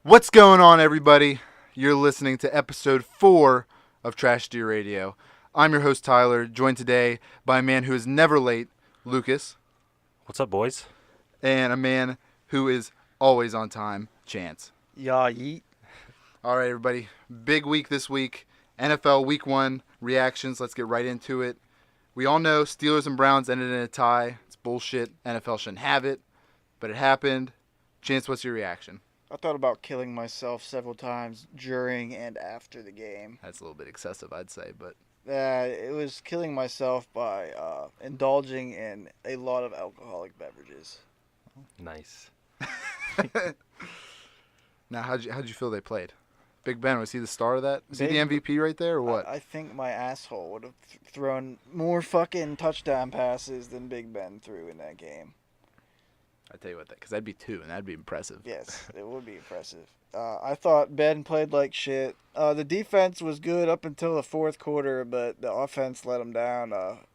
What's going on, everybody? You're listening to episode 4 of Trash Deer Radio. I'm your host, Tyler, joined today by a man who is never late, Lucas, What's up, boys? and a man who is always on time, Chance. Yeah, yeet. All right, everybody. Big week this week. NFL Week 1 reactions. Let's get right into it. We all know Steelers and Browns ended in a tie. It's bullshit. NFL shouldn't have it, but it happened. Chance, what's your reaction? I thought about killing myself several times during and after the game. That's a little bit excessive, I'd say, but It was killing myself by indulging in a lot of alcoholic beverages. Nice. now, how'd you feel they played? Big Ben, was he the star of that? Was he the Big- MVP right there, or what? I think my asshole would have thrown more fucking touchdown passes than Big Ben threw in that game. I tell you what, because that'd be 2, and that'd be impressive. Yes, it would be impressive. I thought Ben played like shit. The defense was good up until the fourth quarter, but the offense let him down.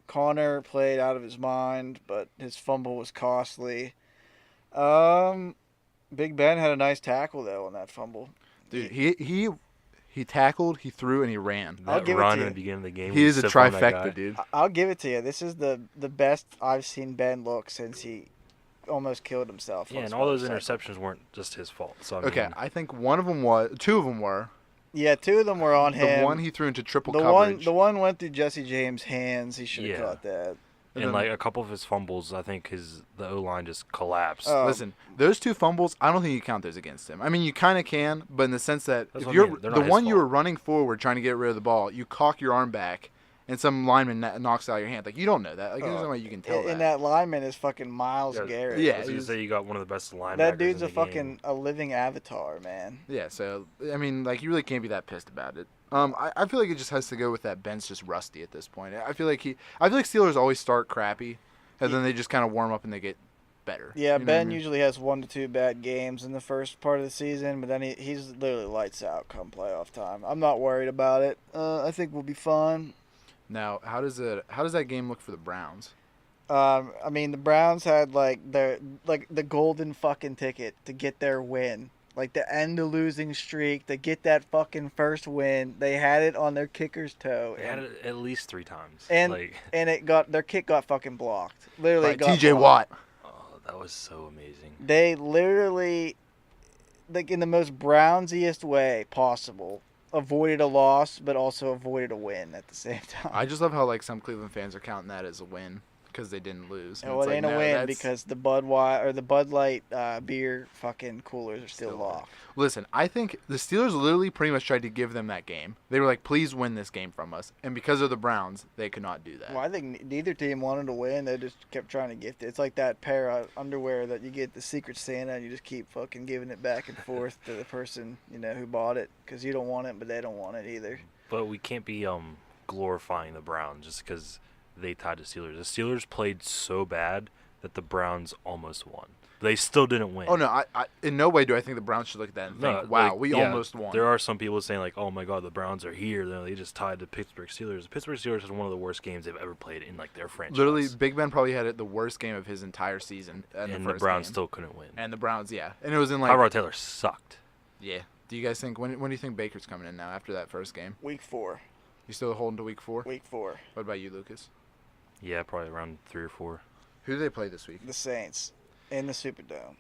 Connor played out of his mind, but his fumble was costly. Big Ben had a nice tackle, though, on that fumble. Dude, he tackled, he threw, and he ran. I'll That give it run to in you. the beginning of the game. He is a trifecta, dude. I'll give it to you. This is the best I've seen Ben look since he almost killed himself. Yeah, on and his all those motorcycle. interceptions weren't just his fault. So I mean, Okay, I think two of them were. Yeah, 2 of them were on him. The one he threw into triple the coverage. the one went through Jesse James' hands. He should have Yeah. caught that. and and then- like a couple of his fumbles, I think the O line just collapsed. Oh. Listen, those 2 fumbles, I don't think you count those against him. I mean, you kind of can, but in the sense that That's if what I you're mean. They're the not his one you fault. were running forward trying to get rid of the ball, you cock your arm back, and some lineman knocks it out of your hand. Like, you don't know that. Like, there's no way you can tell And that lineman is fucking Miles Yeah, Garrett. Yeah, I was gonna he's- say you got one of the best linebackers. That dude's in a the fucking game. a living avatar, man. Yeah, so, I mean, like, you really can't be that pissed about it. I feel like it just has to go with that Ben's just rusty at this point. I feel like Steelers always start crappy, and then they just kind of warm up and they get better. Yeah, You know what I Ben mean? usually has 1 to 2 bad games in the first part of the season, but then he's literally lights out come playoff time. I'm not worried about it. I think we'll be fine. Now, how does that game look for the Browns? I mean, the Browns had the golden fucking ticket to get their win. Like, to end the losing streak, to get that fucking first win. They had it on their kicker's toe. They had it at least 3 times. And like, and their kick got fucking blocked. Literally By got T.J. blocked. Watt. oh, that was so amazing. They literally, like, in the most Brownsiest way possible, avoided a loss, but also avoided a win at the same time. I just love how like some Cleveland fans are counting that as a win because they didn't lose. And Well, it's it like, ain't a no, win that's- because the Bud Light beer fucking coolers are still locked. Listen, I think the Steelers literally pretty much tried to give them that game. They were like, "Please win this game from us," and because of the Browns, they could not do that. Well, I think neither team wanted to win. They just kept trying to gift it. It's like that pair of underwear that you get the Secret Santa, and you just keep fucking giving it back and forth to the person who bought it because you don't want it, but they don't want it either. But we can't be glorifying the Browns just because they tied the Steelers. The Steelers played so bad that the Browns almost won. They still didn't win. Oh no, I in no way do I think the Browns should look at that and think, "Wow, we almost won." There are some people saying like, "Oh my God, the Browns are here." They just tied the Pittsburgh Steelers. The Pittsburgh Steelers is one of the worst games they've ever played in like their franchise. Literally, Big Ben probably had the worst game of his entire season. and the the Browns game. still couldn't win. And the Browns, yeah, and it was in like, Tyrod Taylor sucked. yeah. Do you guys think when do you think Baker's coming in now after that first game? Week 4. You still holding to week 4? Week 4. What about you, Lucas? Yeah, probably around 3 or 4. Who do they play this week? The Saints in the Superdome.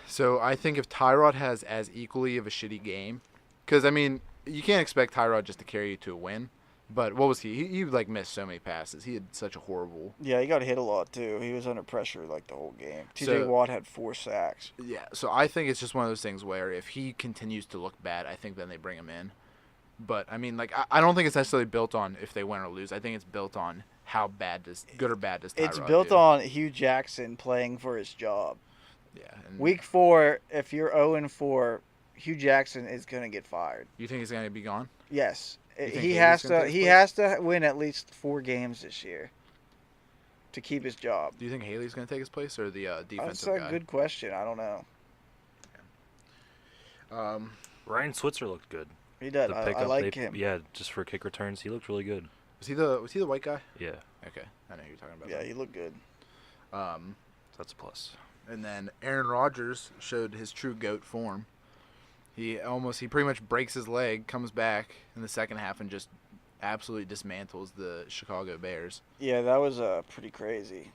So I think if Tyrod has as equally of a shitty game, because I mean you can't expect Tyrod just to carry you to a win. But what was he? He like missed so many passes. He had such a horrible. Yeah, he got hit a lot too. He was under pressure like the whole game. T.J. So- Watt had 4 sacks. Yeah. So I think it's just one of those things where if he continues to look bad, I think then they bring him in. But I mean, like I don't think it's necessarily built on if they win or lose. I think it's built on how good or bad does Tyrod It's built do. on Hugh Jackson playing for his job. Yeah. And Week 4, if you're 0-4, Hugh Jackson is gonna get fired. You think he's gonna be gone? Yes, You think he Haley's has gonna to. take his He place? has to win at least 4 games this year to keep his job. Do you think Haley's gonna take his place or the That's defensive a guy? good question. I don't know. Ryan Switzer looked good. He did. The I pickup like they, him. Yeah, just for kick returns, he looked really good. Was he the white guy? Yeah, Okay, I know who you're talking about. Yeah, he looked good. Um, that's a plus. and then Aaron Rodgers showed his true GOAT form. He pretty much breaks his leg, comes back in the second half, and just absolutely dismantles the Chicago Bears. Yeah, that was pretty crazy.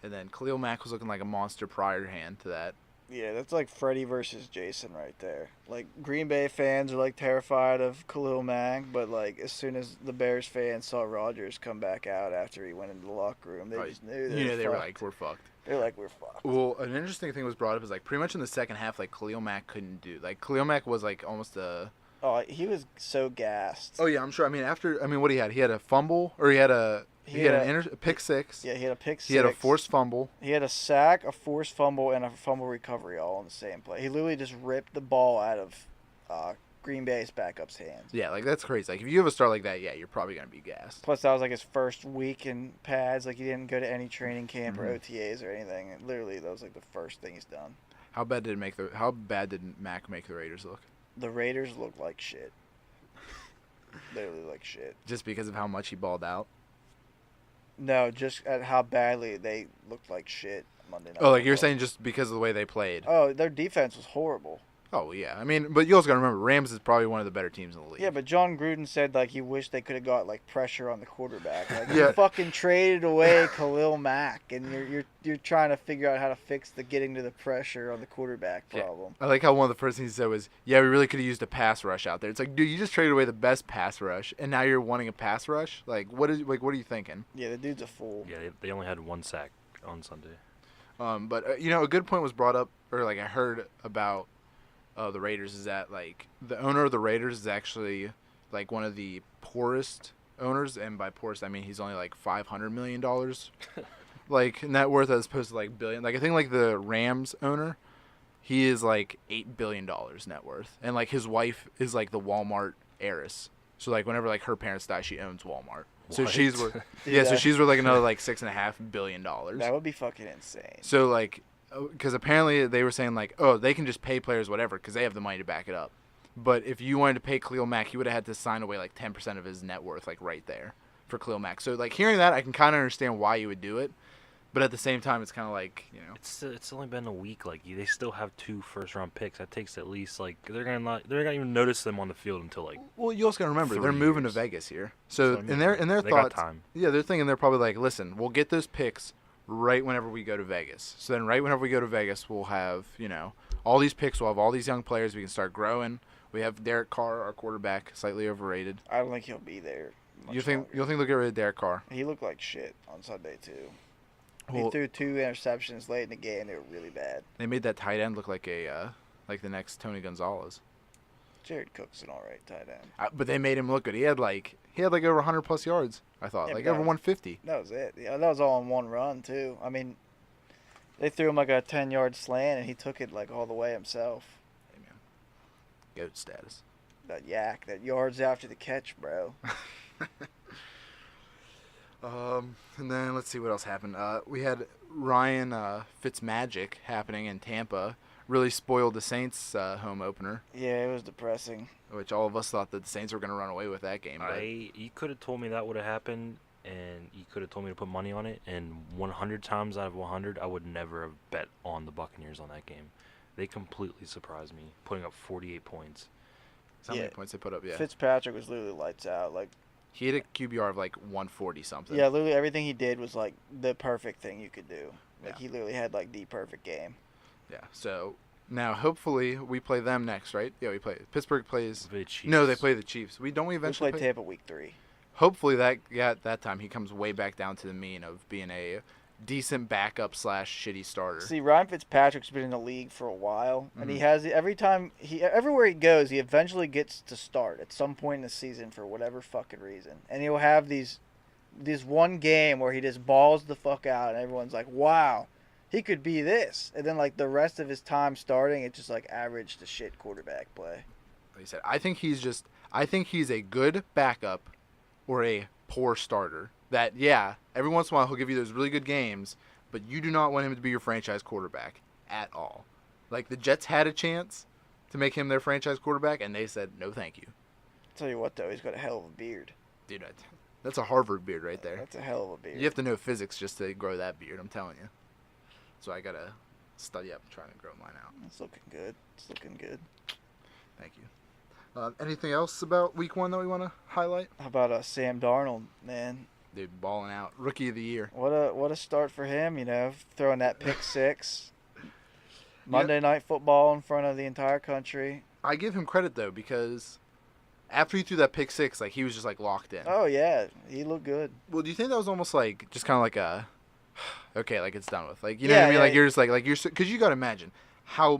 And then Khalil Mack was looking like a monster prior hand to that. Yeah, that's like Freddy versus Jason right there. Like, Green Bay fans are like terrified of Khalil Mack, but like as soon as the Bears fans saw Rodgers come back out after he went into the locker room, they just knew they were like, we're fucked. They're like, we're fucked. Well, an interesting thing was brought up is like pretty much in the second half, like Khalil Mack couldn't do. Like Khalil Mack was like almost a. Oh, he was so gassed. Oh yeah, I'm sure. What he had? He had a fumble, or he had a pick six. Yeah, he had a pick six. He had a forced fumble. He had a sack, a forced fumble, and a fumble recovery all in the same play. He literally just ripped the ball out of Green Bay's backup's hands. Yeah, like that's crazy. Like if you have a start like that, yeah, you're probably gonna be gassed. Plus, that was like his first week in pads. Like he didn't go to any training camp or OTAs or anything. And literally, that was like the first thing he's done. How bad did Mack make the Raiders look? The Raiders looked like shit. Literally like shit. Just because of how much he balled out? No, just at how badly they looked like shit Monday night. Oh, like you're saying just because of the way they played? Oh, their defense was horrible. Oh, yeah. I mean, but you also got to remember, Rams is probably one of the better teams in the league. Yeah, but John Gruden said, like, he wished they could have got, like, pressure on the quarterback. Like, Yeah. You fucking traded away Khalil Mack, and you're trying to figure out how to fix the getting to the pressure on the quarterback problem. I like how one of the first things he said was, yeah, we really could have used a pass rush out there. It's like, dude, you just traded away the best pass rush, and now you're wanting a pass rush? Like, what are you thinking? Yeah, the dude's a fool. Yeah, they only had one sack on Sunday. But, a good point was brought up, or, like, I heard about the Raiders is that, like, the owner of the Raiders is actually, like, one of the poorest owners, and by poorest, I mean he's only, like, $500 million, like, net worth as opposed to, like, billion. Like, I think, like, the Rams owner, he is, like, $8 billion net worth, and, like, his wife is, like, the Walmart heiress. So, like, whenever, like, her parents die, she owns Walmart. So What? she's worth, so she's worth, like, another, like, $6.5 billion. That would be fucking insane. So, like, because apparently they were saying, like, oh, they can just pay players whatever because they have the money to back it up. But if you wanted to pay Khalil Mack, you would have had to sign away, like, 10% of his net worth, like, right there for Khalil Mack. So, like, hearing that, I can kind of understand why you would do it. But at the same time, it's kind of like, It's only been a week. Like they still have 2 first-round picks. That takes at least they're gonna even notice them on the field until like. Well, you also gotta remember 3 they're moving to years. Vegas here. So That's what I in mean. their They thoughts, got time. yeah, they're thinking they're probably like, listen, we'll get those picks right whenever we go to Vegas. So then right whenever we go to Vegas, we'll have all these picks. We'll have all these young players. We can start growing. We have Derek Carr, our quarterback, slightly overrated. I don't think he'll be there. You think they'll get rid of Derek Carr? He looked like shit on Sunday, too. Well, He threw 2 interceptions late in the game. They were really bad. they made that tight end look like like the next Tony Gonzalez. Jared Cook's an all right tight end. But they made him look good. He had like over 100+ yards. I thought Yeah, like but over that was- 150. That was it. Yeah, that was all in one run, too. I mean, they threw him like a 10-yard slant, and he took it like all the way himself. Hey, man. Goat status. That yards after the catch, bro. And then let's see what else happened. We had Ryan Fitzmagic happening in Tampa. Really spoiled the Saints home opener, Yeah, it was depressing. which all of us thought that the Saints were going to run away with that game. But You could have told me that would have happened, and you could have told me to put money on it. And 100 times out of 100, I would never have bet on the Buccaneers on that game. They completely surprised me, putting up 48 points. how many Yeah. points they put up? Yeah, Fitzpatrick was literally lights out. Like, he had a QBR of like 140 something. yeah, literally everything he did was like the perfect thing you could do. Like, Yeah. he literally had like the perfect game. Yeah. So now hopefully we play them next, right? Yeah, we play. Pittsburgh plays. The Chiefs. No, they play the Chiefs. We We eventually played Tampa week 3. Hopefully that time he comes way back down to the mean of being a decent backup / shitty starter. See, Ryan Fitzpatrick's been in the league for a while, and he Mhm. has everywhere he goes, he eventually gets to start at some point in the season for whatever fucking reason, and he'll have this one game where he just balls the fuck out, and everyone's like, "Wow, he could be this," and then like the rest of his time starting, it's just like average to shit quarterback play. Like I said, I think he's a good backup or a poor starter. That, yeah, every once in a while he'll give you those really good games, but you do not want him to be your franchise quarterback at all. Like, the Jets had a chance to make him their franchise quarterback, and they said, no thank you. Tell you what, though, he's got a hell of a beard. Dude, that's a Harvard beard right there. That's a hell of a beard. You have to know physics just to grow that beard, I'm telling you. So I got to study up trying to grow mine out. It's looking good. It's looking good. Thank you. Anything else about Week 1 that we want to highlight? How about Sam Darnold, man? Dude, balling out. Rookie of the year. What a start for him, throwing that pick six. Monday Night Football in front of the entire country. I give him credit, though, because after he threw that pick six, like, he was just, like, locked in. Oh, yeah. He looked good. Well, do you think that was almost, like, just kind of like a, okay, like, it's done with? Like, you know what I mean? Like, you're just, like, because you got to imagine how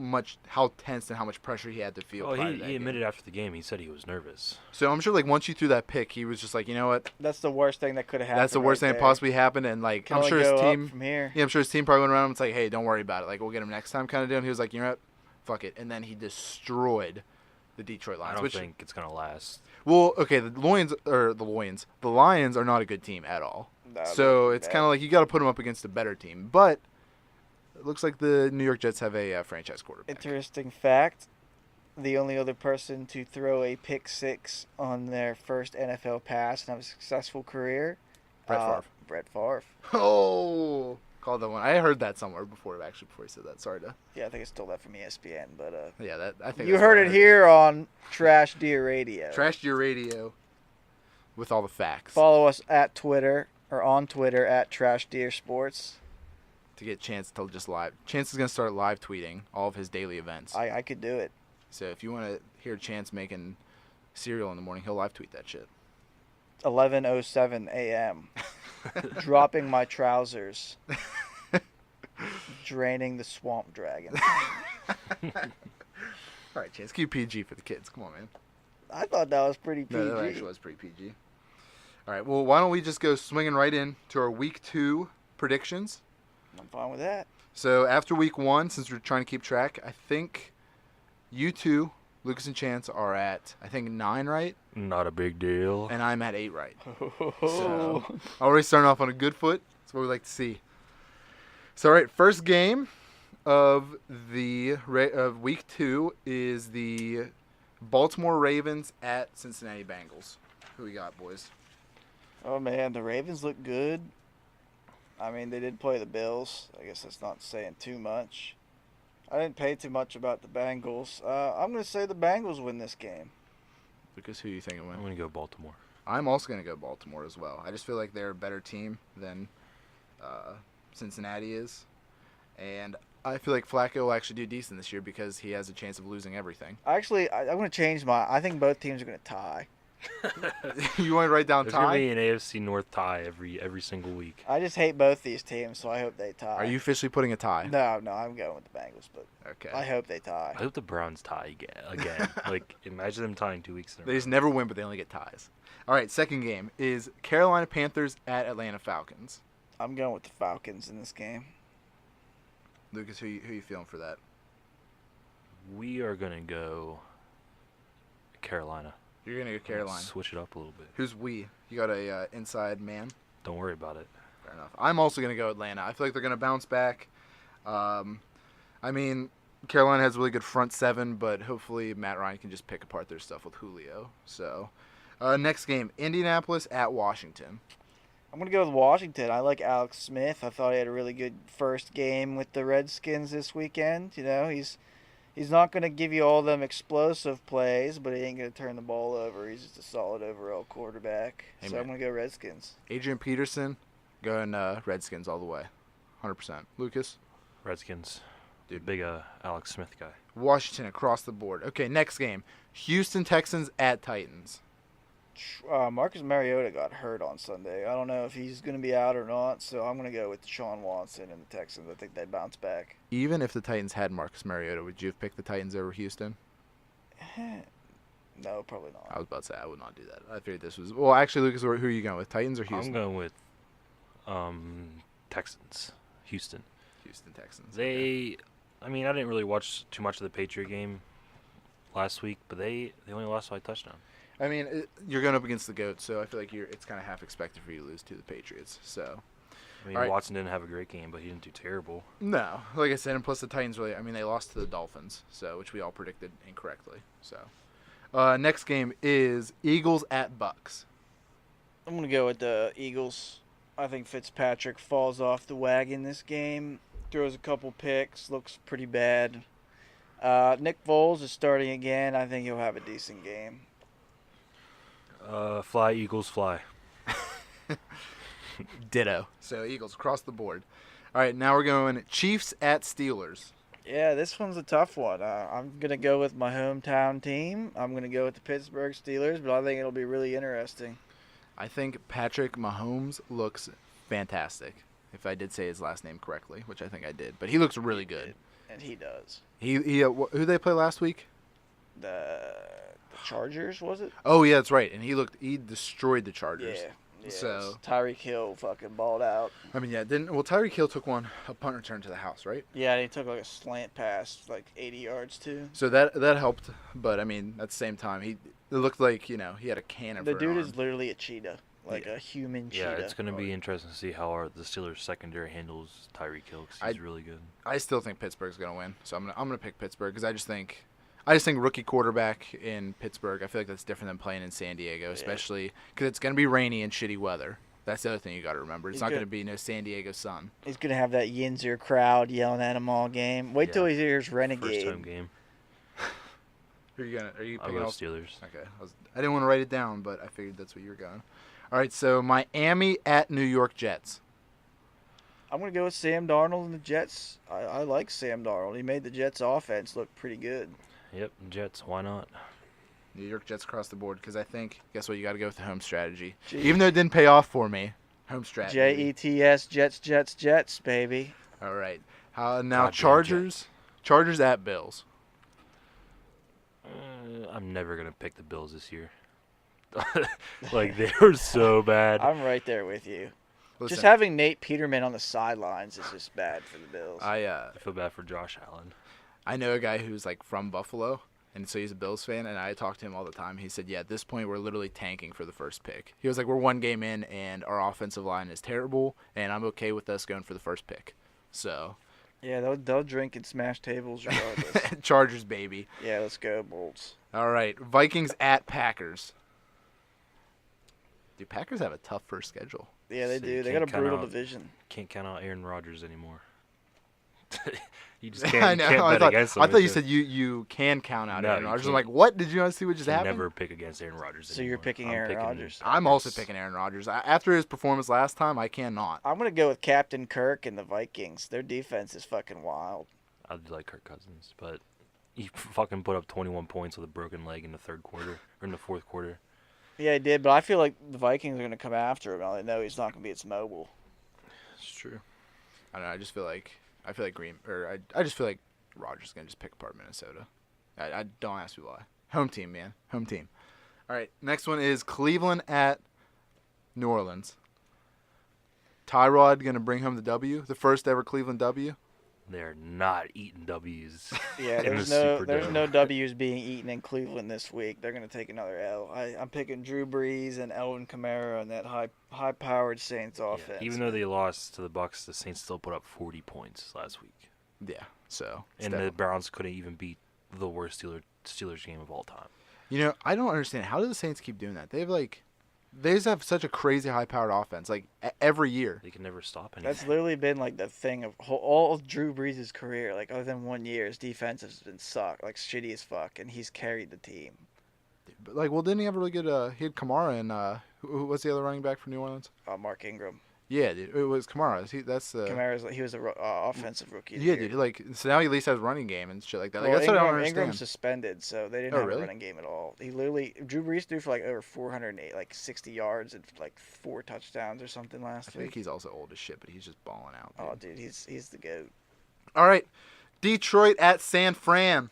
tense and how much pressure he had to feel. Well, he admitted after the game, he said he was nervous. So I'm sure, like, once you threw that pick, he was just like, you know what? That's the worst thing that could have happened. That's the worst thing that possibly happened, and, like, I'm sure his team, from here. yeah, I'm sure his team probably went around and was like, hey, don't worry about it. Like, we'll get him next time kind of deal. And he was like, you know what? Fuck it. And then he destroyed the Detroit Lions. I don't think it's going to last. Well, okay, the Lions are not a good team at all. No, So it's kind of like you got to put them up against a better team. But it looks like the New York Jets have a franchise quarterback. Interesting fact. The only other person to throw a pick six on their first NFL pass and have a successful career, Brett Favre. Oh, called that one. I heard that somewhere before he said that. Sorry to. Yeah, I think I stole that from ESPN, but Yeah, I think you that's heard what I it here on Trash Deer Radio. Trash Your Radio, with all the facts. Follow us at Twitter or on Twitter at Trash Deer Sports. To get Chance to just live. Chance is gonna start live tweeting all of his daily events. I could do it. So if you want to hear Chance making cereal in the morning, he'll live tweet that shit. 11:07 a.m. Dropping my trousers. Draining the swamp dragon. All right, Chance, keep PG for the kids. Come on, man. I thought that was pretty PG. No, that actually was pretty PG. All right, well, why don't we just go swinging right in to our Week 2 predictions? I'm fine with that. So after Week 1, since we're trying to keep track, I think you two, Lucas and Chance, are at, I think, 9 right? Not a big deal. And I'm at 8 right. So already starting off on a good foot. That's what we like to see. So, all right, first game of Week 2 is the Baltimore Ravens at Cincinnati Bengals. Who we got, boys? Oh, man, the Ravens look good. I mean, they did play the Bills. I guess that's not saying too much. I didn't pay too much about the Bengals. I'm going to say the Bengals win this game. Lucas, who do you think it wins? I'm going to go Baltimore. I'm also going to go Baltimore as well. I just feel like they're a better team than Cincinnati is. And I feel like Flacco will actually do decent this year because he has a chance of losing everything. Actually, I'm going to change I think both teams are going to tie. You want to write down There's tie? going to be an AFC North tie every single week. I just hate both these teams, so I hope they tie. Are you officially putting a tie? No, I'm going with the Bengals, but Okay. I hope they tie. I hope the Browns tie again. Like, imagine them tying 2 weeks in a row. They just never win, but they only get ties. All right, second game is Carolina Panthers at Atlanta Falcons. I'm going with the Falcons in this game. Lucas, who you feeling for that? We are going to go Carolina. You're going to go Carolina. Switch it up a little bit. Who's we? You got a inside man? Don't worry about it. Fair enough. I'm also going to go Atlanta. I feel like they're going to bounce back. I mean, Carolina has a really good front seven, but hopefully Matt Ryan can just pick apart their stuff with Julio. So, next game, Indianapolis at Washington. I'm going to go with Washington. I like Alex Smith. I thought he had a really good first game with the Redskins this weekend. He's not going to give you all them explosive plays, but he ain't going to turn the ball over. He's just a solid overall quarterback. Amen. So I'm going to go Redskins. Adrian Peterson, going Redskins all the way. 100%. Lucas? Redskins. Dude. Big Alex Smith guy. Washington across the board. Okay, next game. Houston Texans at Titans. Marcus Mariota got hurt on Sunday. I don't know if he's going to be out or not, so I'm going to go with Deshaun Watson and the Texans. I think they bounce back. Even if the Titans had Marcus Mariota, would you have picked the Titans over Houston? No, probably not. I was about to say I would not do that. I figured this was... Well, actually, Lucas, who are you going with, Titans or Houston? I'm going with Texans. Houston. Houston Texans. I mean, I didn't really watch too much of the Patriot game last week, but they only lost by a touchdown. I mean, you're going up against the GOAT, so I feel like it's kind of half expected for you to lose to the Patriots. So, I mean, all right. Watson didn't have a great game, but he didn't do terrible. No, like I said, and plus the Titans really. I mean, they lost to the Dolphins, so which we all predicted incorrectly. So, next game is Eagles at Bucks. I'm going to go with the Eagles. I think Fitzpatrick falls off the wagon this game. Throws a couple picks. Looks pretty bad. Nick Foles is starting again. I think he'll have a decent game. Fly, Eagles, fly. Ditto. So Eagles across the board. All right, now we're going Chiefs at Steelers. Yeah, this one's a tough one. I'm going to go with my hometown team. I'm going to go with the Pittsburgh Steelers, but I think it'll be really interesting. I think Patrick Mahomes looks fantastic, if I did say his last name correctly, which I think I did. But he looks really good. And he does. Who did they play last week? The Chargers, was it? Oh, yeah, that's right. And he destroyed the Chargers. Yeah. So Tyreek Hill fucking balled out. I mean, yeah, Tyreek Hill took a punt return to the house, right? Yeah, and he took like a slant pass, like 80 yards too. So that helped, but I mean, at the same time, it looked like he had a cannon. The for dude an is arm. literally a cheetah, like a human cheetah. Yeah, it's going to be interesting to see how the Steelers secondary handles Tyreek Hill because he's really good. I still think Pittsburgh's gonna win, so I'm gonna pick Pittsburgh because I just think rookie quarterback in Pittsburgh. I feel like that's different than playing in San Diego, especially because it's gonna be rainy and shitty weather. That's the other thing you got to remember. It's not going to be no San Diego sun. He's going to have that Yinzer crowd yelling at him all game. Wait till he hears Renegade. First home game. Are you picking I'll go Steelers. Okay. I didn't want to write it down, but I figured that's what you were going. All right, so Miami at New York Jets. I'm going to go with Sam Darnold and the Jets. I like Sam Darnold. He made the Jets' offense look pretty good. Yep, Jets. Why not? New York Jets across the board because I think, guess what, you got to go with the home strategy. Even though it didn't pay off for me, home strategy. Jets, Jets, baby. All right. Now Chargers at Bills. I'm never going to pick the Bills this year. Like, they were so bad. I'm right there with you. Listen, just having Nate Peterman on the sidelines is just bad for the Bills. I feel bad for Josh Allen. I know a guy who's like from Buffalo. And so he's a Bills fan, and I talk to him all the time. He said, yeah, at this point, we're literally tanking for the first pick. He was like, we're one game in, and our offensive line is terrible, and I'm okay with us going for the first pick. So. Yeah, they'll drink and smash tables regardless. Chargers, baby. Yeah, let's go, Bolts. All right, Vikings at Packers. Dude, Packers have a tough first schedule. Yeah, they do. They got a brutal division. Can't count out Aaron Rodgers anymore. You just can't. I know. Can't bet against him. I thought you said you can count out Aaron Rodgers. I'm like, what? Did you not see what just happened? Never pick against Aaron Rodgers. So you're picking Aaron Rodgers. I'm also picking Aaron Rodgers. After his performance last time, I cannot. I'm gonna go with Captain Kirk and the Vikings. Their defense is fucking wild. I do like Kirk Cousins, but he fucking put up 21 points with a broken leg in the third quarter or in the fourth quarter. Yeah, he did, but I feel like the Vikings are gonna come after him. They know he's not gonna be as mobile. It's true. I don't know. I just feel like I just feel like Rodgers is gonna just pick apart Minnesota. I don't ask me why. Home team, man. Home team. All right. Next one is Cleveland at New Orleans. Tyrod gonna bring home the W, the first ever Cleveland W. They're not eating W's. Yeah, there's no W's being eaten in Cleveland this week. They're gonna take another L. I'm picking Drew Brees and Elvin Kamara and that high-powered Saints offense. Yeah, even though they lost to the Bucs, the Saints still put up 40 points last week. Yeah. So. And the Browns couldn't even beat the worst Steelers game of all time. You know, I don't understand. How do the Saints keep doing that? They just have such a crazy high-powered offense, like every year. They can never stop anything. That's literally been like the thing of all of Drew Brees' career. Like other than 1 year, his defense has been shitty as fuck, and he's carried the team. But didn't he have a really good? He had Kamara and who was the other running back for New Orleans? Mark Ingram. Yeah, dude, it was Kamara. He was an offensive rookie. Yeah, dude. So now he at least has running game and shit like that. Well, that's what I don't understand. Ingram's suspended, so they didn't have a running game at all. Drew Brees threw for over 408, 60 yards and 4 touchdowns or something last week. I think he's also old as shit, but he's just balling out. Dude. Oh, dude, he's the GOAT. All right, Detroit at San Fran.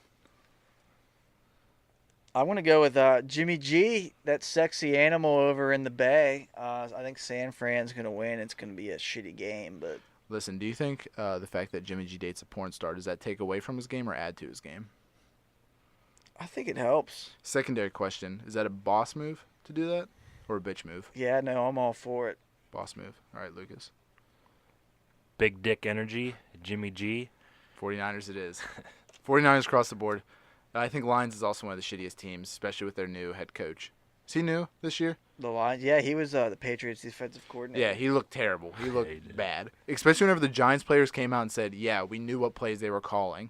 I want to go with Jimmy G, that sexy animal over in the Bay. I think San Fran's going to win. It's going to be a shitty game, but... Listen, do you think the fact that Jimmy G dates a porn star, does that take away from his game or add to his game? I think it helps. Secondary question, is that a boss move to do that or a bitch move? Yeah, no, I'm all for it. Boss move. All right, Lucas. Big dick energy, Jimmy G. 49ers it is. 49ers across the board. I think Lions is also one of the shittiest teams, especially with their new head coach. Is he new this year? The Lions? Yeah, he was the Patriots' defensive coordinator. Yeah, he looked terrible. He looked bad. Especially whenever the Giants players came out and said, yeah, we knew what plays they were calling.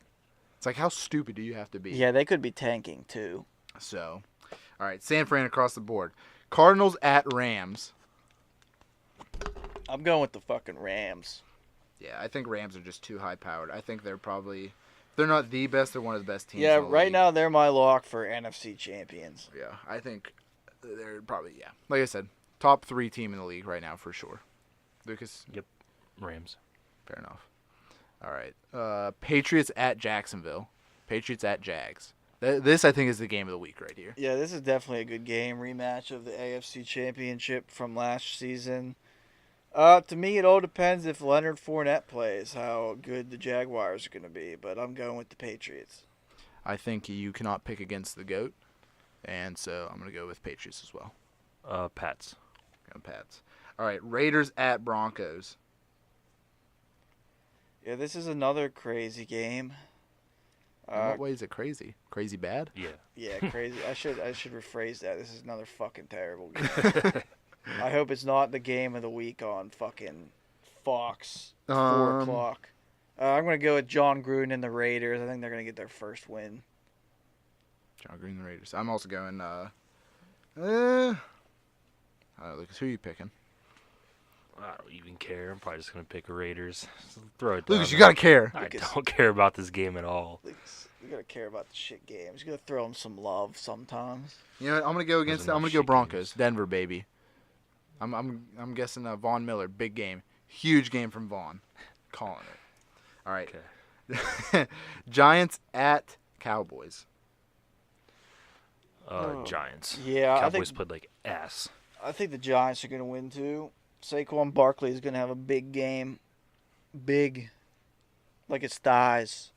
It's It's like, how stupid do you have to be? Yeah, they could be tanking too. So, all right, San Fran across the board. Cardinals at Rams. I'm going with the fucking Rams. Yeah, I think Rams are just too high-powered. I think they're probably, if they're not the best, they're one of the best teams. Yeah, in the right league. now they're my lock for NFC champions. Yeah, I think they're probably, yeah. Like I said, top 3 team in the league right now for sure. Lucas? Yep. Rams. Fair enough. All right. Patriots at Jacksonville. Patriots at Jags. This, I think, is the game of the week right here. Yeah, this is definitely a good game. Rematch of the AFC Championship from last season. To me, it all depends if Leonard Fournette plays, how good the Jaguars are going to be. But I'm going with the Patriots. I think you cannot pick against the GOAT, and so I'm going to go with Patriots as well. Pats. Going Pats. All right, Raiders at Broncos. Yeah, this is another crazy game. In what way is it crazy? Crazy bad? Yeah. Yeah, crazy. I should rephrase that. This is another fucking terrible game. I hope it's not the game of the week on fucking Fox, 4 o'clock. I'm going to go with John Gruden and the Raiders. I think they're going to get their first win. John Green and the Raiders. I'm also going, I don't know, Lucas, who are you picking? I don't even care. I'm probably just going to pick Raiders. Just throw it down. Lucas, you got to care. I Lucas. don't care about this game at all. We got to care about the shit games. You got to throw them some love sometimes. You know what? I'm going to go against. Those are I'm going not to go shit Broncos. games. Denver, baby. I'm guessing Vaughn Miller, big game, huge game from Vaughn, calling it. All right. Okay. Giants at Cowboys. Giants. Yeah, Cowboys played like ass. I think the Giants are going to win too. Saquon Barkley is going to have a big game. Big. Like it's thighs.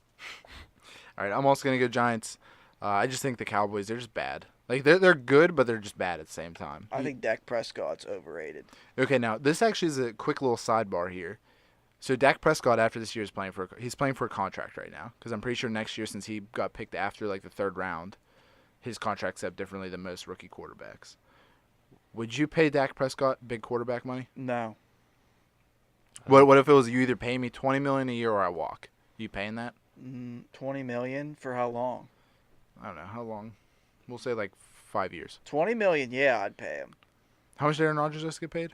All right. I'm also going to go Giants. I just think the Cowboys, they're just bad. Like, they're good, but they're just bad at the same time. I think Dak Prescott's overrated. Okay, now, this actually is a quick little sidebar here. So, Dak Prescott, after this year, he's playing for a contract right now. Because I'm pretty sure next year, since he got picked after, like, the 3rd round, his contract's up differently than most rookie quarterbacks. Would you pay Dak Prescott big quarterback money? No. What if it was you either pay me $20 million a year or I walk? You paying that? $20 million for how long? I don't know. How long? We'll say, like, 5 years. $20 million, yeah, I'd pay him. How much did Aaron Rodgers just get paid?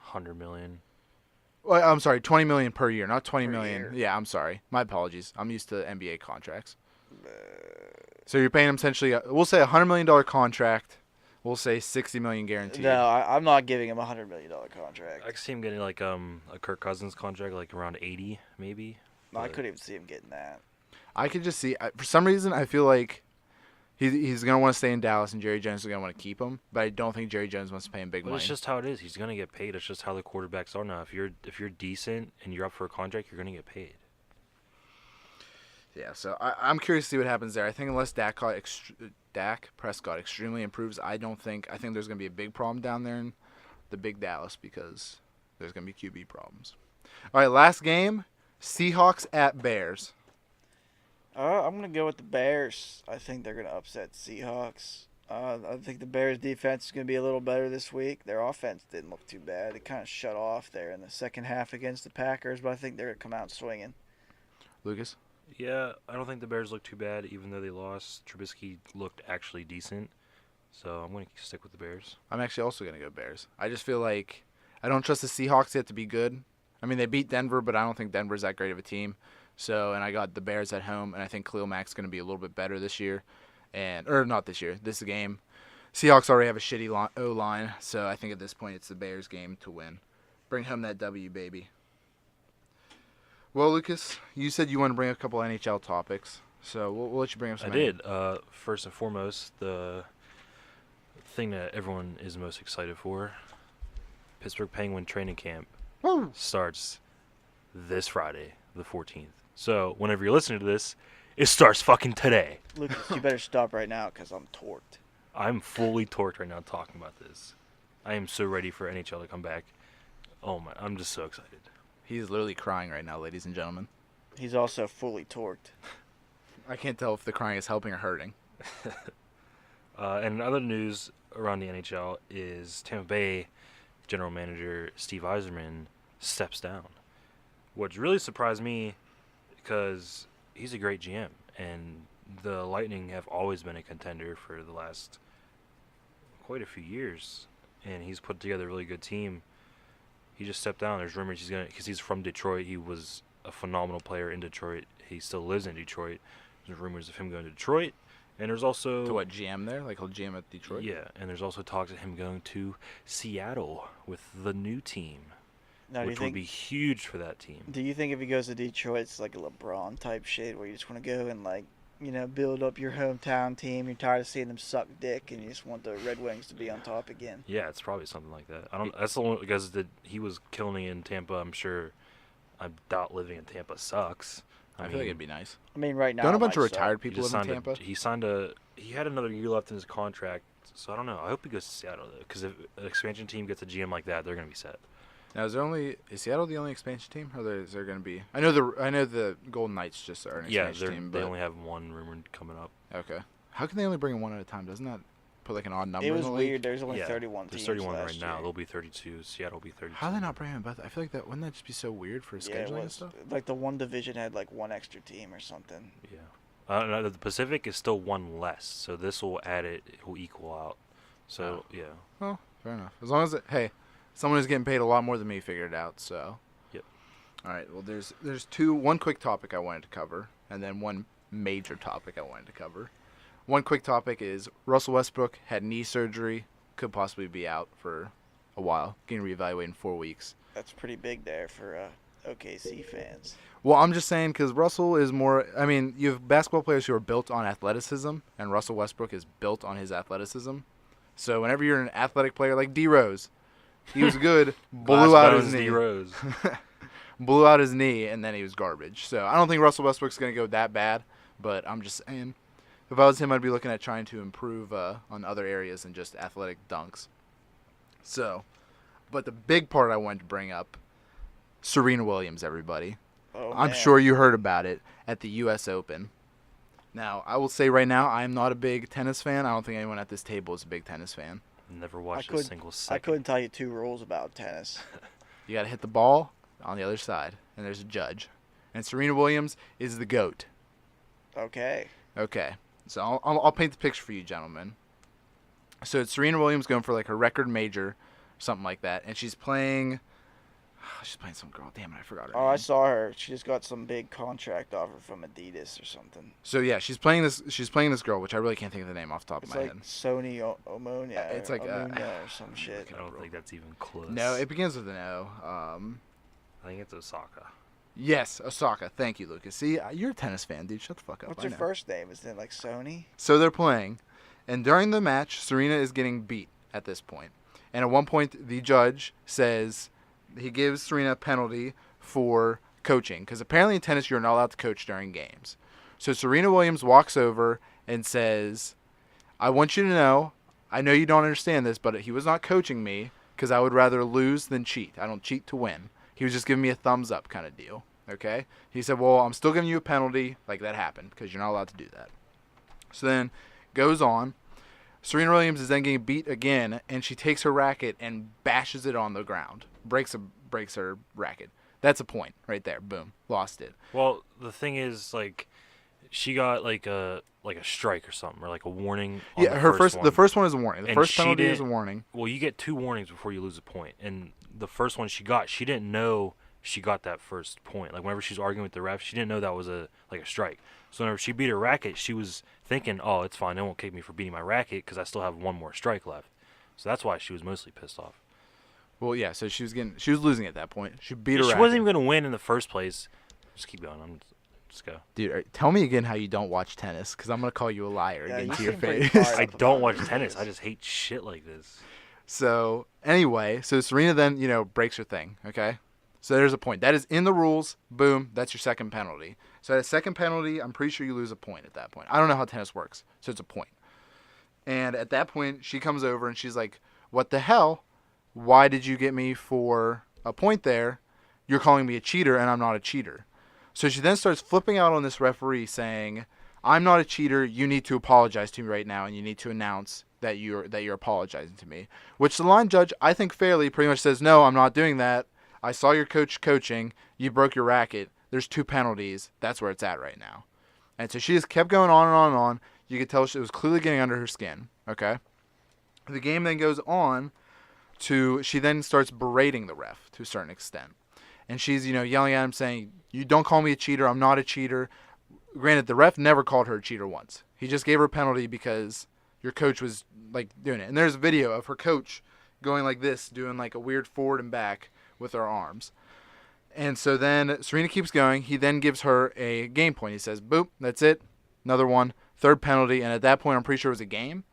$100 million. Well, I'm sorry, $20 million per year, not $20 Per million. year. Yeah, I'm sorry. My apologies. I'm used to NBA contracts. So you're paying him essentially, we'll say $100 million contract. We'll say $60 million guaranteed. No, I'm not giving him a $100 million contract. I could see him getting like a Kirk Cousins contract, like around 80 maybe. I but- couldn't even see him getting that. I could just see, for some reason, I feel like he's going to want to stay in Dallas and Jerry Jones is going to want to keep him. But I don't think Jerry Jones wants to pay him big But money. it's just how it is. He's gonna get paid. It's just how the quarterbacks are now. If you're decent and you're up for a contract, you're gonna get paid. Yeah, so I'm curious to see what happens there. I think unless Dak Prescott extremely improves, I think there's going to be a big problem down there in the big Dallas because there's going to be QB problems. All right, last game, Seahawks at Bears. I'm going to go with the Bears. I think they're going to upset Seahawks. I think the Bears' defense is going to be a little better this week. Their offense didn't look too bad. It kind of shut off there in the second half against the Packers, but I think they're going to come out swinging. Lucas? Yeah, I don't think the Bears look too bad, even though they lost. Trubisky looked actually decent, so I'm going to stick with the Bears. I'm actually also going to go Bears. I just feel like I don't trust the Seahawks yet to be good. I mean, they beat Denver, but I don't think Denver's that great of a team. So, and I got the Bears at home, and I think Khalil Mack's going to be a little bit better this year. Or not this year, this game. Seahawks already have a shitty O-line, so I think at this point it's the Bears' game to win. Bring home that W, baby. Well, Lucas, you said you want to bring a couple NHL topics, so we'll let you bring up some. I did. First and foremost, the thing that everyone is most excited for, Pittsburgh Penguin training camp Woo! starts this Friday, the 14th. So whenever you're listening to this, it starts fucking today. Lucas, you better stop right now because I'm torqued. I'm fully torqued right now talking about this. I am so ready for NHL to come back. Oh my, I'm just so excited. He's literally crying right now, ladies and gentlemen. He's also fully torqued. I can't tell if the crying is helping or hurting. And other news around the NHL is Tampa Bay general manager Steve Yzerman steps down. Which really surprised me because he's a great GM and the Lightning have always been a contender for the last quite a few years, and he's put together a really good team. He just stepped down. There's rumors because he's from Detroit. He was a phenomenal player in Detroit. He still lives in Detroit. There's rumors of him going to Detroit, and there's also To what, GM there? Like he'll GM at Detroit? yeah, and there's also talks of him going to Seattle with the new team, Now, which would be huge for that team. do you think if he goes to Detroit, it's like a LeBron type shit where you just want to go and build up your hometown team? You're tired of seeing them suck dick, and you just want the Red Wings to be on top again. Yeah, it's probably something like that. I don't. That's the one because he was killing it in Tampa. I'm sure. I doubt living in Tampa sucks. I feel like it'd be nice. I mean, right now, Don't a it bunch of might suck. retired people live in Tampa? He had another year left in his contract, so I don't know. I hope he goes to Seattle though, because if an expansion team gets a GM like that, they're gonna be set. Now, is Seattle the only expansion team, or is there going to be? I know the Golden Knights just are an expansion team. They But only have one rumored coming up. okay. How can they only bring in one at a time? Doesn't that put like an odd number? It was in the league? weird. There's only Yeah, 31 There's teams 31 last right now. year. There'll be 32. Seattle will be 32. How are they not bringing in both? I feel like wouldn't that just be so weird for Yeah, scheduling it and was. stuff? Like the one division had like one extra team or something. Yeah. No, the Pacific is still one less, so this will add it. It will equal out. So yeah. Well, fair enough. As long as someone who's getting paid a lot more than me figured it out. So. Yep. All right. Well, there's one quick topic I wanted to cover, and then one major topic I wanted to cover. One quick topic is Russell Westbrook had knee surgery, could possibly be out for a while, getting reevaluated in 4 weeks. That's pretty big there for OKC fans. Well, I'm just saying because Russell is more. I mean, you have basketball players who are built on athleticism, and Russell Westbrook is built on his athleticism. So whenever you're an athletic player like D Rose, he was good, blew out his knee, D-Rose. blew out his knee, and then he was garbage. So I don't think Russell Westbrook's gonna go that bad, but I'm just saying, if I was him, I'd be looking at trying to improve on other areas than just athletic dunks. So, but the big part I wanted to bring up, Serena Williams, everybody. Oh, I'm man. sure you heard about it at the U.S. Open. Now, I will say right now, I am not a big tennis fan. I don't think anyone at this table is a big tennis fan. Never watched a could- single second. I couldn't tell you 2 rules about tennis. You got to hit the ball on the other side, and there's a judge. And Serena Williams is the GOAT. Okay. Okay, so I'll paint the picture for you, gentlemen. So it's Serena Williams going for like her record major, something like that, and she's playing some girl. Damn it, I forgot her Oh, name. I saw her. She just got some big contract offer from Adidas or something. So yeah, she's playing this girl, which I really can't think of the name off the top It's of my like head. Sony Omonia. It's like, Omonia or some shit. I don't think that's even close. No, it begins with an O. I think it's Osaka. Yes, Osaka. Thank you, Lucas. See, you're a tennis fan, dude. Shut the fuck up. What's I her know. first name? Isn't it like Sony? So they're playing, and during the match, Serena is getting beat at this point. And at one point, the judge says he gives Serena a penalty for coaching, because apparently in tennis, you're not allowed to coach during games. So Serena Williams walks over and says, I want you to know, I know you don't understand this, but he was not coaching me because I would rather lose than cheat. I don't cheat to win. He was just giving me a thumbs up kind of deal. Okay? He said, well, I'm still giving you a penalty. Like, that happened because you're not allowed to do that. So then goes on. Serena Williams is then getting beat again, and she takes her racket and bashes it on the ground. Breaks her racket. That's a point right there. Boom. Lost it. Well, the thing is, like, she got like a strike or something, or like a warning. On Yeah, the first one is a warning. The And first she penalty is a didn't- warning. Well, you get 2 warnings before you lose a point, and the first one she didn't know she got that first point. Like, whenever she's arguing with the ref, she didn't know that was a strike. So whenever she beat her racket, she was thinking, oh, it's fine, they won't kick me for beating my racket because I still have 1 more strike left. So that's why she was mostly pissed off. Well, yeah. So she was losing at that point. She beat her She racket. wasn't even going to win in the first place. Just keep going. Just go. Dude, tell me again how you don't watch tennis, because I'm gonna call you a liar Yeah, again you to your seem pretty face. fired I up don't about watch it. tennis. I just hate shit like this. So anyway, Serena then breaks her thing. Okay, so there's a point that is in the rules. Boom, that's your second penalty. So at a second penalty, I'm pretty sure you lose a point at that point. I don't know how tennis works, so it's a point. And at that point, she comes over and she's like, "What the hell? Why did you get me for a point there? You're calling me a cheater, and I'm not a cheater." So she then starts flipping out on this referee, saying, "I'm not a cheater. You need to apologize to me right now, and you need to announce that you're apologizing to me." Which the line judge, I think fairly, pretty much says, "No, I'm not doing that. I saw your coach coaching. You broke your racket. There's 2 penalties. That's where it's at right now." And so she just kept going on and on and on. You could tell it was clearly getting under her skin. Okay. The game then goes on to, she then starts berating the ref to a certain extent. And she's, yelling at him saying, "You don't call me a cheater. I'm not a cheater." Granted, the ref never called her a cheater once. He just gave her a penalty because your coach was, doing it. And there's a video of her coach going like this, doing like a weird forward and back with her arms. And so then Serena keeps going. He then gives her a game point. He says, "Boop, that's it. Another one. Third penalty." And at that point, I'm pretty sure it was a game.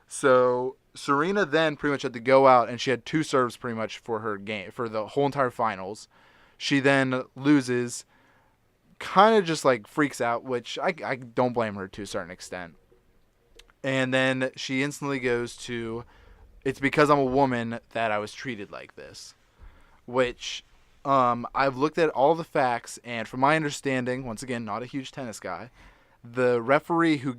So Serena then pretty much had to go out, and she had 2 serves pretty much for her game, for the whole entire finals. She then loses, kind of just freaks out, which I don't blame her to a certain extent. And then she instantly goes to, "It's because I'm a woman that I was treated like this," which I've looked at all the facts, and from my understanding, once again, not a huge tennis guy, the referee who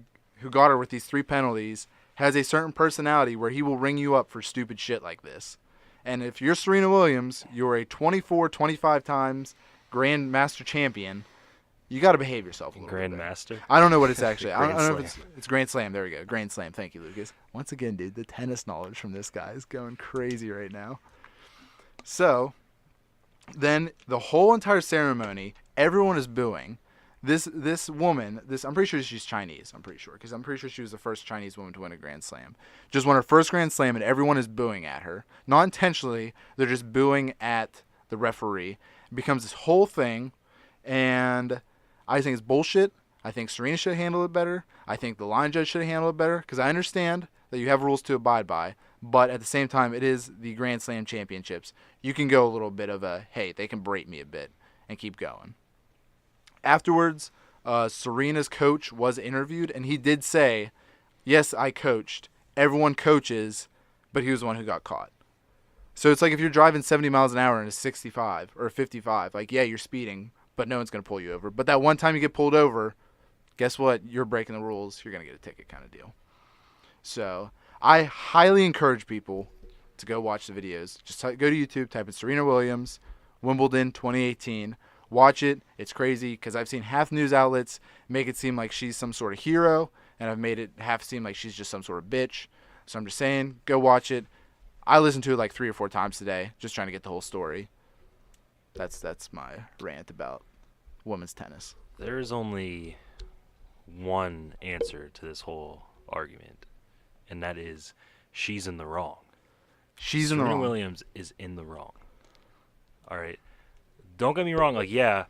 got her with these 3 penalties has a certain personality where he will ring you up for stupid shit like this. And if you're Serena Williams, you're a 24, 25 times Grandmaster champion, you got to behave yourself a little bit. Grandmaster? I don't know what it's actually. I don't know Grand if it's Grand Slam. There we go. Grand Slam. Thank you, Lucas. Once again, dude, the tennis knowledge from this guy is going crazy right now. So, then the whole entire ceremony, everyone is booing. This woman, I'm pretty sure she's Chinese. I'm pretty sure, because I'm pretty sure she was the first Chinese woman to win a Grand Slam. Just won her first Grand Slam, and everyone is booing at her. Not intentionally, they're just booing at the referee. It becomes this whole thing, and I think it's bullshit. I think Serena should handle it better. I think the line judge should handle it better, because I understand that you have rules to abide by, but at the same time, it is the Grand Slam championships. You can go a little bit of a, hey, they can berate me a bit and keep going. Afterwards, Serena's coach was interviewed, and he did say, "Yes, I coached. Everyone coaches," but he was the one who got caught. So it's like if you're driving 70 miles an hour in a 65 or a 55, yeah, you're speeding, but no one's going to pull you over. But that one time you get pulled over, guess what? You're breaking the rules. You're going to get a ticket kind of deal. So I highly encourage people to go watch the videos. Just go to YouTube, type in Serena Williams, Wimbledon 2018. Watch it. It's crazy because I've seen half news outlets make it seem like she's some sort of hero, and I've made it half seem like she's just some sort of bitch. So I'm just saying, go watch it. I listened to it 3 or 4 times today, just trying to get the whole story. That's my rant about women's tennis. There is only one answer to this whole argument, and that is she's in the wrong. She's in the wrong. Serena Williams is in the wrong. All right. Don't get me wrong. Like you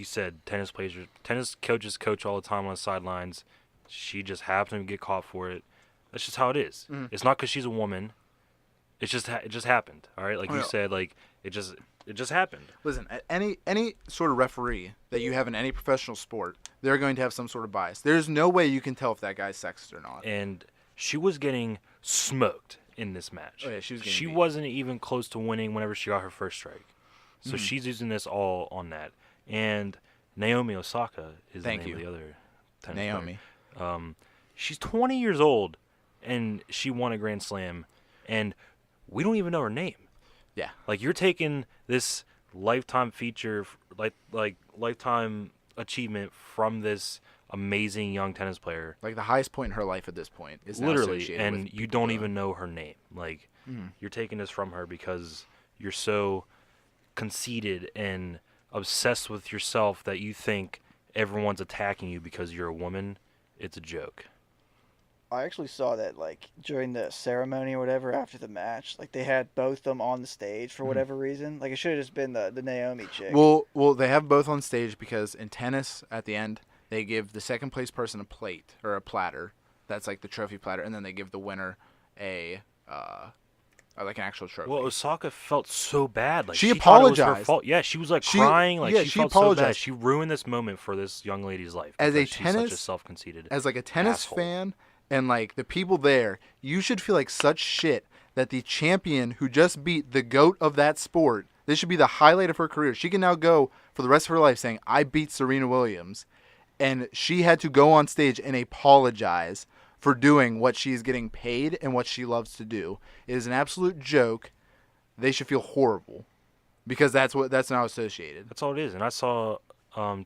said, tennis coaches coach all the time on the sidelines. She just happened to get caught for it. That's just how it is. Mm. It's not because she's a woman. It just happened. All right. You said, it just happened. Listen, any sort of referee that you have in any professional sport, they're going to have some sort of bias. There's no way you can tell if that guy's sexist or not. And she was getting smoked in this match. Oh, yeah, she beat. Wasn't even close to winning whenever she got her first strike. So she's using this all on that. And Naomi Osaka is the name of the other tennis Naomi. player. She's 20 years old, and she won a Grand Slam, and we don't even know her name. Yeah. You're taking this lifetime feature, lifetime achievement from this amazing young tennis player. The highest point in her life at this point is now literally, associated and with you don't even know her name. You're taking this from her because you're so conceited and obsessed with yourself that you think everyone's attacking you because you're a woman. It's a joke. I actually saw that during the ceremony or whatever after the match, they had both of them on the stage for whatever reason. It should have just been the Naomi chick. Well, they have both on stage because in tennis at the end they give the second place person a plate or a platter. That's the trophy platter, and then they give the winner a an actual trophy. Well, Osaka felt so bad. She thought it was her apologized. fault. Yeah, she was crying. She felt apologized. so bad. She ruined this moment for this young lady's life. As a because she's tennis, such a self-conceited as a tennis asshole. fan, and the people there, you should feel like such shit that the champion who just beat the GOAT of that sport, this should be the highlight of her career. She can now go for the rest of her life saying, "I beat Serena Williams," and she had to go on stage and apologize for doing what she's getting paid and what she loves to do. It is an absolute joke. They should feel horrible because that's now associated. That's all it is. And I saw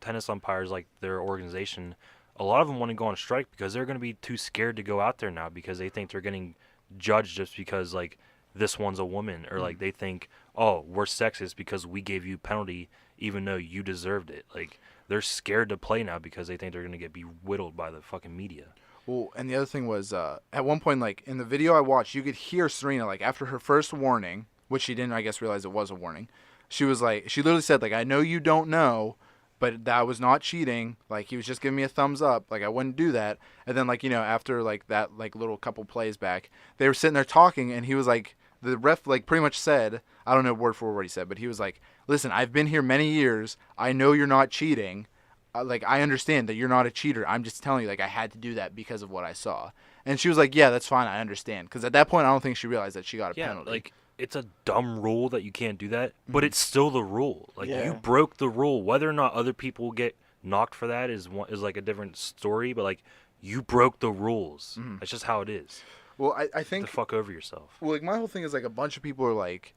tennis umpires, like their organization, a lot of them want to go on strike because they're going to be too scared to go out there now because they think they're getting judged just because like this one's a woman, or like they think, oh, we're sexist because we gave you penalty even though you deserved it. Like they're scared to play now because they think they're going to get whittled by the fucking media. Well, and the other thing was, at one point, like, in the video I watched, you could hear Serena, like, after her first warning, which she didn't, I guess, realize it was a warning. She was like, she literally said, like, I know you don't know, but that was not cheating. Like, he was just giving me a thumbs up. Like, I wouldn't do that. And then, like, after, like, that, like, little couple plays back, they were sitting there talking, and he was like, the ref, like, pretty much said, I don't know word for word what he said, but he was like, listen, I've been here many years. I know you're not cheating. Like, I understand that you're not a cheater. I'm just telling you, like, I had to do that because of what I saw. And she was like, yeah, that's fine. I understand. Because at that point, I don't think she realized that she got a penalty. Like, it's a dumb rule that you can't do that, but it's still the rule. Like, Yeah. you broke the rule. Whether or not other people get knocked for that is like a different story, but, like, you broke the rules. That's just how it is. Well, I think... Get the fuck over yourself. Well, like, my whole thing is, like, a bunch of people are like,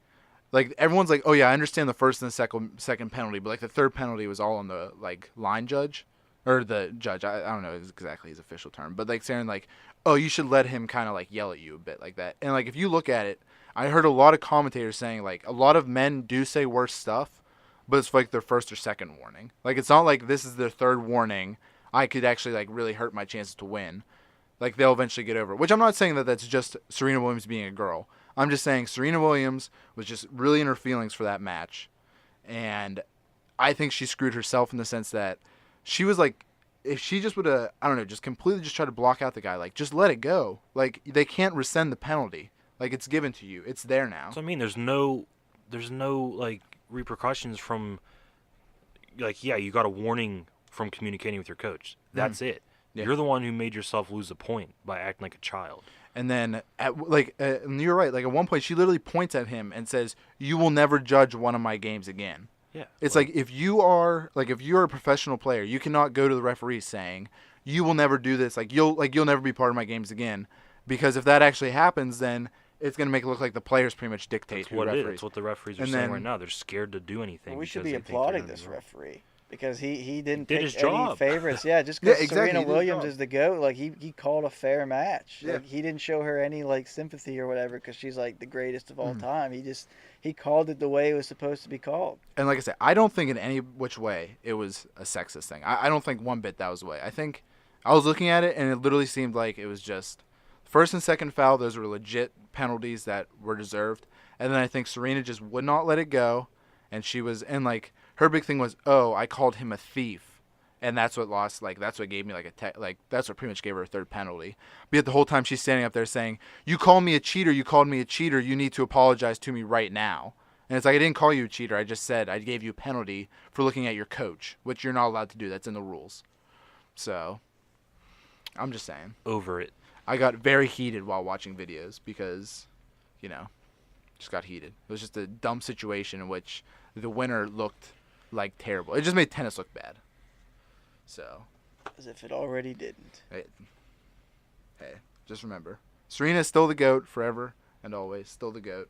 everyone's like, oh, yeah, I understand the first and the second penalty, but, like, the third penalty was all on the, like, line judge. Or the judge. I don't know exactly his official term. But, like, saying, like, oh, you should let him kind of, like, yell at you a bit like that. And, like, if you look at it, I heard a lot of commentators saying, like, a lot of men do say worse stuff, but it's, like, their first or second warning. Like, it's not like this is their third warning. I could actually, like, really hurt my chances to win. Like, they'll eventually get over it. Which I'm not saying that that's just Serena Williams being a girl. I'm just saying Serena Williams was just really in her feelings for that match. And I think she screwed herself in the sense that she was like, if she just would have, I don't know, just completely just try to block out the guy, like, just let it go. Like, they can't rescind the penalty. Like, it's given to you. It's there now. So, I mean, there's no, like, repercussions from, like, yeah, you got a warning from communicating with your coach. That's it. Yeah. You're the one who made yourself lose a point by acting like a child. And then, and you're right, like, at one point, she literally points at him and says, you will never judge one of my games again. Yeah. It's like, if you're a professional player, you cannot go to the referee saying, you will never do this, you'll never be part of my games again. Because if that actually happens, then it's going to make it look like the players pretty much dictate who referees. That's what the referees are saying right now. They're scared to do anything. Well, we should be applauding this referee because he didn't pick his any job. favorites. Yeah, just because exactly. Serena Williams is the GOAT, like, he called a fair match. Yeah. Like, he didn't show her any, like, sympathy or whatever because she's, like, the greatest of all time. He called it the way it was supposed to be called. And like I said, I don't think in any which way it was a sexist thing. I don't think one bit that was the way. I think I was looking at it, and it literally seemed like it was just first and second foul. Those were legit penalties that were deserved. And then I think Serena just would not let it go. And she was, and like, her big thing was, oh, I called him a thief. And that's what lost, like, that's what gave me, like, that's what pretty much gave her a third penalty. But yet the whole time she's standing up there saying, you called me a cheater, you need to apologize to me right now. And it's like, I didn't call you a cheater, I just said I gave you a penalty for looking at your coach, which you're not allowed to do, that's in the rules. So, I'm just saying. Over it. I got very heated while watching videos because, just got heated. It was just a dumb situation in which the winner looked, like, terrible. It just made tennis look bad. So, as if it already didn't. Hey, just remember, Serena's still the GOAT forever and always, still the GOAT.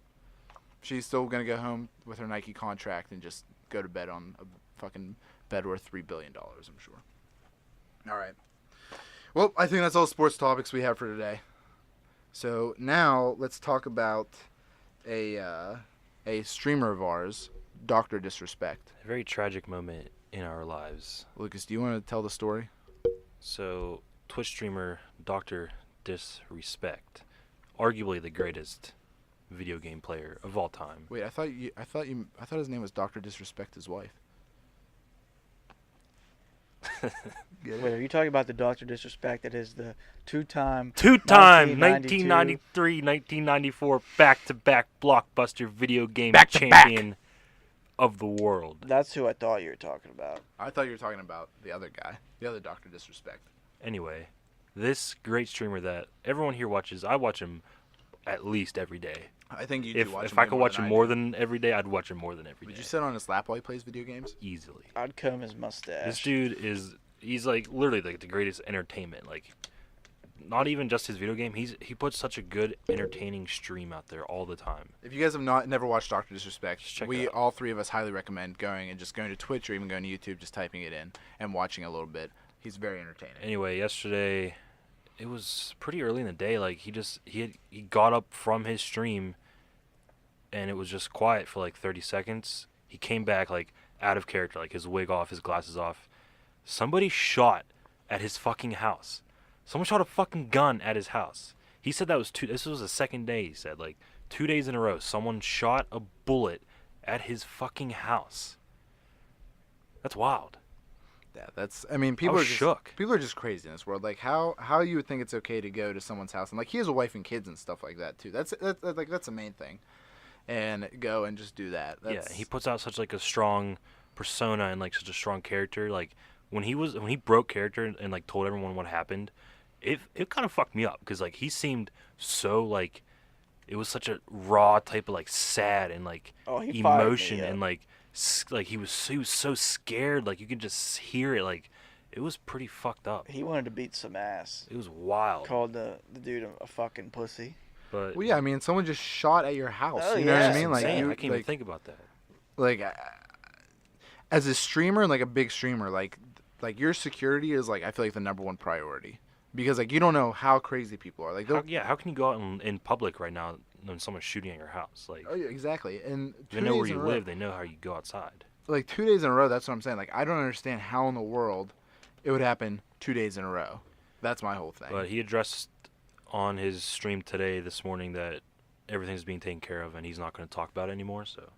She's still gonna go home with her Nike contract and just go to bed on a fucking bed worth $3 billion, I'm sure. All right. Well, I think that's all sports topics we have for today. So now let's talk about a streamer of ours, Dr. Disrespect. A very tragic moment in our lives. Lucas, do you want to tell the story? So, Twitch streamer Dr. Disrespect, arguably the greatest video game player of all time. Wait, I thought his name was Dr. Disrespect, his wife. Wait, are you talking about the Dr. Disrespect that is the two-time 1993, 1994 back-to-back blockbuster video game champion of the world? That's who I thought you were talking about. I thought you were talking about the other guy, the other Dr. Disrespect. Anyway, this great streamer that everyone here watches, I watch him at least every day. I think you do watch him. If I could watch him more than every day, I'd watch him more than every day. Would you sit on his lap while he plays video games? Easily. I'd comb his mustache. This dude he's like literally like the greatest entertainment. Like, not even just his video game. He puts such a good, entertaining stream out there all the time. If you guys have never watched Doctor Disrespect, Just check it we out. all three of us highly recommend going to Twitch or even going to YouTube, just typing it in and watching a little bit. He's very entertaining. Anyway, yesterday, it was pretty early in the day. Like he got up from his stream, and it was just quiet for like 30 seconds. He came back like out of character, like his wig off, his glasses off. Somebody shot at his fucking house. Someone shot a fucking gun at his house. He said that was this was the second day, he said. Like, 2 days in a row, someone shot a bullet at his fucking house. That's wild. Yeah, I mean, people I are was just shook. people are just crazy in this world. Like how you would think it's okay to go to someone's house and like he has a wife and kids and stuff like that too. That's the main thing. And go and just do that. Yeah, he puts out such like a strong persona and like such a strong character. Like when he broke character and like told everyone what happened, it kind of fucked me up because like he seemed so like it was such a raw type of like sad and like He fired me emotion up. and like he was so scared, like you could just hear it. Like it was pretty fucked up. He wanted to beat some ass. It was wild. Called the dude a fucking pussy. But Well, yeah, I mean, someone just shot at your house. Oh, You know what yeah. I mean? Like Like I you, can't even think about that. like as a streamer and like a big streamer, like your security is like I feel like the number one priority because like you don't know how crazy people are. Like How can you go out in public right now when someone's shooting at your house? Like oh, yeah, exactly. And they 2 know where days in you a row- live. They know how you go outside. Like 2 days in a row. That's what I'm saying. Like I don't understand how in the world it would happen 2 days in a row. That's my whole thing. But he addressed on his stream this morning that everything's being taken care of and he's not going to talk about it anymore. So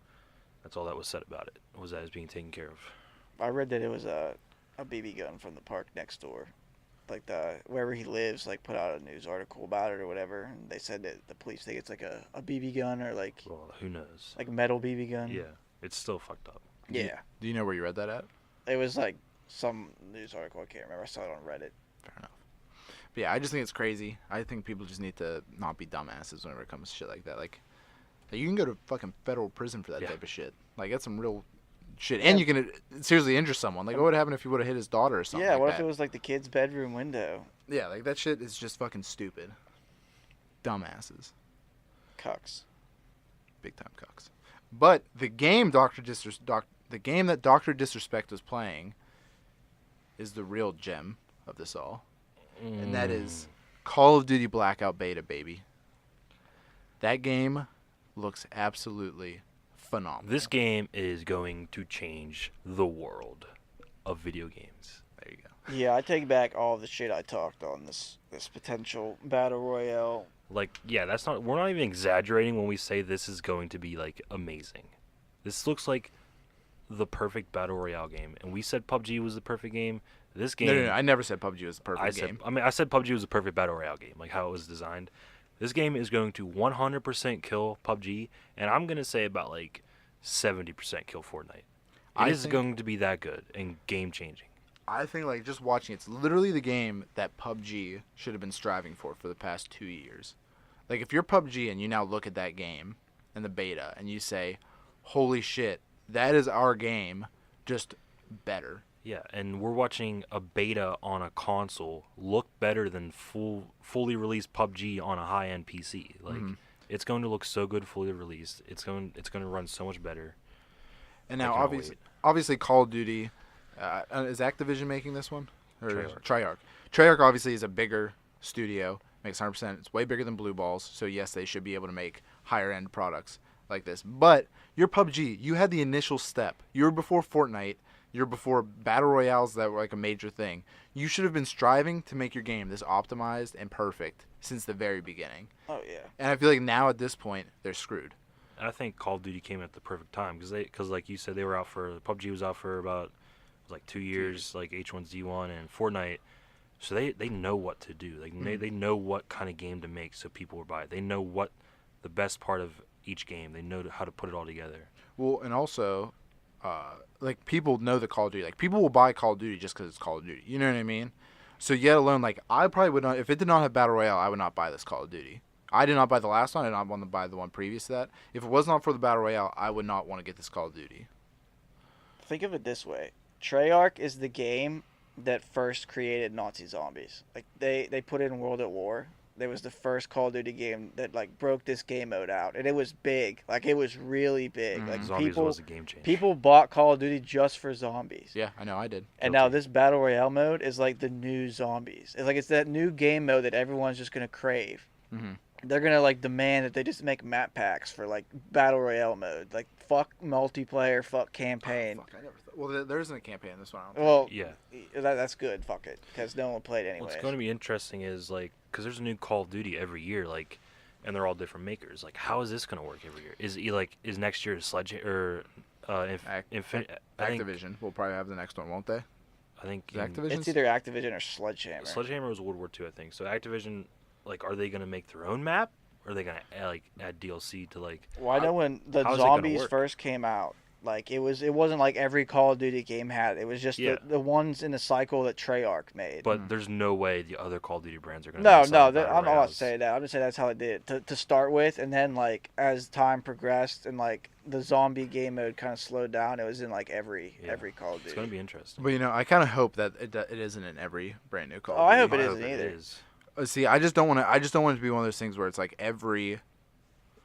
that's all that was said about it. Was that it's being taken care of. I read that it was a BB gun from the park next door. Like wherever he lives, like put out a news article about it or whatever. And they said that the police think it's like a BB gun or like Well, who knows? like metal BB gun. Yeah, it's still fucked up. Yeah. Do you know where you read that at? It was like some news article. I can't remember. I saw it on Reddit. Fair enough. But yeah, I just think it's crazy. I think people just need to not be dumbasses whenever it comes to shit like that. Like you can go to fucking federal prison for that Yeah. type of shit. Like that's some real shit. And you can seriously injure someone. Like what would happen if you would have hit his daughter or something? Yeah. like What that? if it was like the kid's bedroom window? Yeah, like that shit is just fucking stupid. Dumbasses. Cucks. Big time cucks. But the game the game that Dr. Disrespect was playing is the real gem of this all. And that is Call of Duty Blackout Beta, baby. That game looks absolutely phenomenal. This game is going to change the world of video games. There you go. Yeah, I take back all the shit I talked on this potential battle royale. Like, yeah, we're not even exaggerating when we say this is going to be like amazing. This looks like the perfect battle royale game. And we said PUBG was the perfect game. This game No, I never said PUBG was the perfect game. I said PUBG was a perfect battle royale game, like how it was designed. This game is going to 100% kill PUBG, and I'm going to say about like 70% kill Fortnite. It is going to be that good and game changing. I think like just watching it's literally the game that PUBG should have been striving for the past 2 years. Like if you're PUBG and you now look at that game and the beta and you say, "Holy shit, that is our game, just better." Yeah, and we're watching a beta on a console look better than fully released PUBG on a high-end PC. Like it's going to look so good fully released. It's going to run so much better. And now I cannot obviously Call of Duty is Activision making this one? Or Treyarch. Treyarch obviously is a bigger studio, makes 100%. It's way bigger than Blue Balls, so yes, they should be able to make higher end products like this. But you're PUBG. You had the initial step. You were before Fortnite. You're before battle royales that were like a major thing. You should have been striving to make your game this optimized and perfect since the very beginning. Oh yeah. And I feel like now at this point they're screwed. I think Call of Duty came at the perfect time because like you said, they were out for PUBG was out for about like 2 years, like H1Z1 and Fortnite. So they know what to do. Like they know what kind of game to make so people will buy it. They know what the best part of each game. They know how to put it all together. Well, and also, like people know the Call of Duty. Like people will buy Call of Duty just because it's Call of Duty. You know what I mean? So yet alone, like I probably would not, if it did not have Battle Royale, I would not buy this Call of Duty. I did not buy the last one. I did not want to buy the one previous to that. If it was not for the Battle Royale, I would not want to get this Call of Duty. Think of it this way: Treyarch is the game, that first created Nazi zombies. Like they put it in World at War. It was the first Call of Duty game that like broke this game mode out, and it was big. Like it was really big. Mhm. Like Zombies was a game changer. people bought Call of Duty just for zombies. Yeah, I know, I did. And now Guilty. this battle royale mode is like the new zombies. It's like it's that new game mode that everyone's just gonna crave. Mm-hmm. They're gonna like demand that they just make map packs for like battle royale mode. Like fuck multiplayer, fuck campaign. Fuck, I never well, there isn't a campaign in this one. I don't think. Well, Yeah. that's good. Fuck it, because no one played anyway. What's going to be interesting is like, because there's a new Call of Duty every year, like, and they're all different makers. Like, how is this going to work every year? Is next year Sledgehammer or Activision will probably have the next one, won't they? I think Is Activision? It's either Activision or Sledgehammer. Sledgehammer was World War II, I think. So Activision, like, are they going to make their own map? Or are they going to like add DLC to like? Well, I know when the how's it gonna zombies work? first came out, like it wasn't like every Call of Duty game had. It was just Yeah. the ones in the cycle that Treyarch made. But there's no way the other Call of Duty brands are going No, to. I'm not saying that. I'm just saying that's how they did it to start with, and then like as time progressed and like the zombie game mode kind of slowed down, it was in like every Call of Duty. It's going to be interesting. But I kind of hope that it isn't in every brand new Call. Oh, of I Duty. hope it I isn't hope either. is. See, I just don't want it to be one of those things where it's like every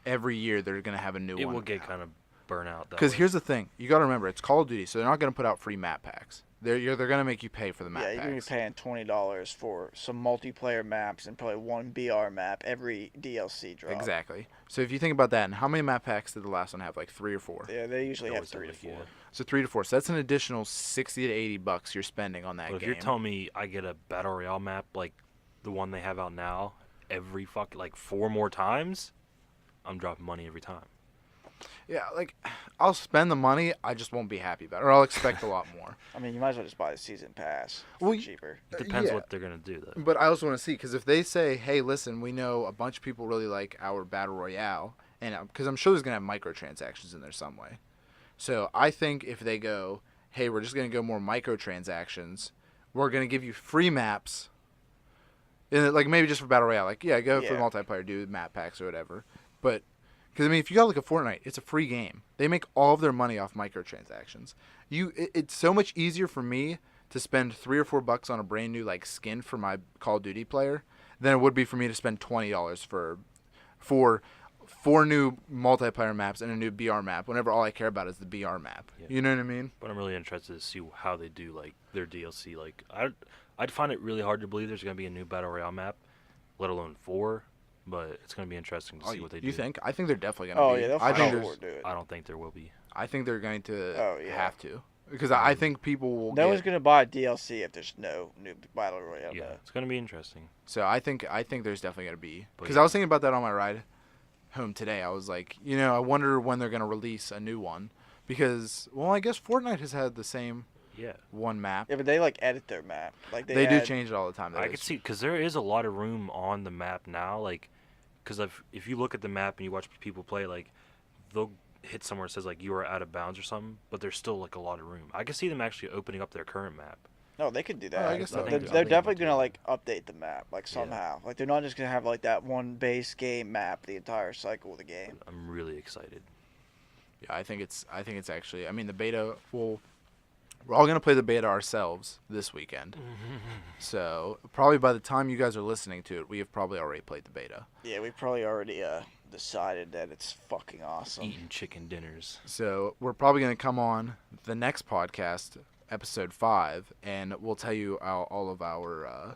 year they're gonna have a new It one. will get kind of burnt out. Because here's the thing, you got to remember, it's Call of Duty, so they're not gonna put out free map packs. They're gonna make you pay for the map Yeah, you're gonna be packs. paying $20 for some multiplayer maps and probably one BR map every DLC drop. Exactly. So if you think about that, and how many map packs did the last one have? Like 3 or 4. Yeah, they usually They have always have, 3 to like, 4. yeah. So 3 to 4. So that's an additional $60 to $80 you're spending on that But if game. you're telling me I get a battle royale map like the one they have out now every like 4 more times, I'm dropping money every time. Yeah, like I'll spend the money, I just won't be happy about it, or I'll expect a lot more. I mean, you might as well just buy the season pass for Well, cheaper. It depends yeah. what they're gonna do though. But I also want to see, because if they say, hey, listen, we know a bunch of people really like our battle royale, and because I'm sure there's gonna have microtransactions in there some way. So I think if they go, hey, we're just gonna go more microtransactions, we're gonna give you free maps. And like maybe just for battle royale, like go for Yeah. multiplayer, do map packs or whatever. But because I mean, if you got like a Fortnite, it's a free game. They make all of their money off microtransactions. It's so much easier for me to spend $3 or $4 on a brand new like skin for my Call of Duty player than it would be for me to spend $20 for 4 new multiplayer maps and a new BR map. Whenever all I care about is the BR map. Yeah. You know what I mean? But I'm really interested to see how they do like their DLC. Like I'd find it really hard to believe there's gonna be a new battle royale map, let alone 4. But it's gonna be interesting to see what they do. You think? I think they're definitely gonna. Oh be. yeah, they'll I find think out there's. do it. I don't think there will be. I think they're going to Oh, yeah. have to, because I think people will. No get, one's gonna buy DLC if there's no new battle royale. Yeah, mode. it's gonna be interesting. So I think there's definitely gonna be, But because yeah. I was thinking about that on my ride home today. I was like, I wonder when they're gonna release a new one, because I guess Fortnite has had the same Yeah. one map. Yeah, but they like edit their map. Like They do add- change it all the time. I could see because there is a lot of room on the map now. Like, because if you look at the map and you watch people play, like they'll hit somewhere that says like you are out of bounds or something, but there's still like a lot of room. I can see them actually opening up their current map. No, they could do that. I guess so. They're, I think they're they definitely can gonna do like update the map like somehow. Like they're not just gonna have like that one base game map the entire cycle of the game. I'm really excited. Yeah, I think it's actually. I mean, the beta will. We're all gonna play the beta ourselves this weekend. So probably by the time you guys are listening to it, we have probably already played the beta. Yeah, we probably already decided that it's fucking awesome. Eating chicken dinners. So we're probably gonna come on the next podcast, episode 5, and we'll tell you all of our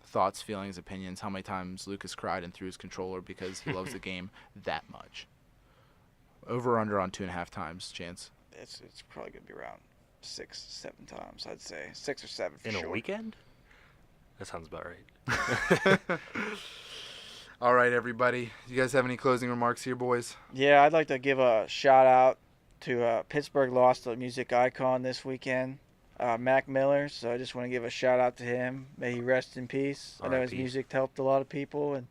thoughts, feelings, opinions. How many times Lucas cried and threw his controller because he loves the game that much. Over or under on 2.5 times, Chance. It's probably gonna be around 6, 7 times. I'd say 6 or 7 for In sure. a weekend? That sounds about right. All right, everybody. You guys have any closing remarks here, boys? Yeah, I'd like to give a shout out to Pittsburgh lost a music icon this weekend, Mac Miller. So I just want to give a shout out to him. May he rest in peace. I know his R.I.P. music helped a lot of people, and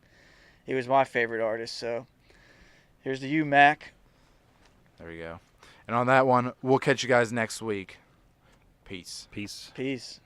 he was my favorite artist. So here's to you, Mac. There we go. And on that one, we'll catch you guys next week. Peace. Peace. Peace.